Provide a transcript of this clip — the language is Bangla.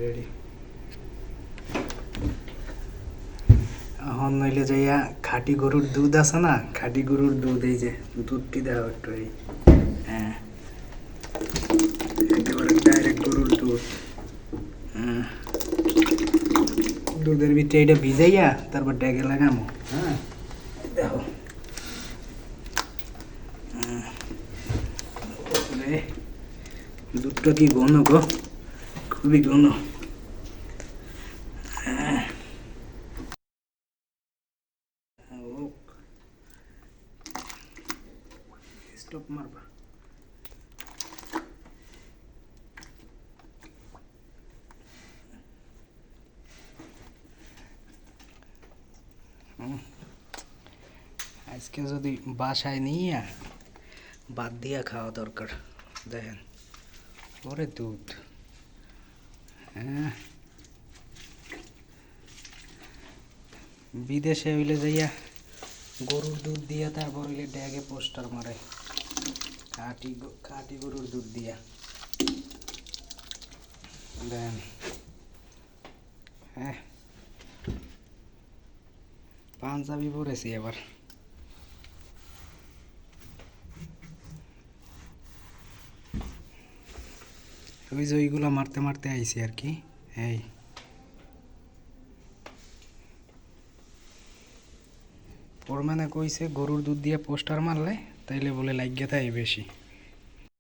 রেডি। এখন নইলে যাইয়া খাঁটি গরুর দুধ আছে না, খাঁটি গরুর দুধ, এই যে দুধটি দেওয়া একটু, এই হ্যাঁ একেবারে ডাইরেক্ট গরুর দুধ। দুধের ভিতরে এটা ভিজাইয়া তারপর ডেকে লাগামো। হ্যাঁ দেখো দুধটা কি ঘন গো, খুবই ঘন। স্টপ মারবা। আজকে যদি বাসায় নিয়ে বাদ দিয়া খাওয়া দরকার। দেখেন ওরে দুধ, হ্যাঁ বিদেশে হইলে যাইয়া গরুর দুধ দিয়া তারপর হইলে ড্যাগে পোস্টার মারে খাঁটি গরুর দুধ দিয়া। দেন হ্যাঁ পাঞ্জাবি পরেছি এবার। ওই যে ওইগুলো মারতে মারতে আইছি আর কি। এই ওর মানে কইছে গরুর দুধ দিয়ে পোস্টার মারলে তাইলে বলে লাগিয়ে থাকে বেশি।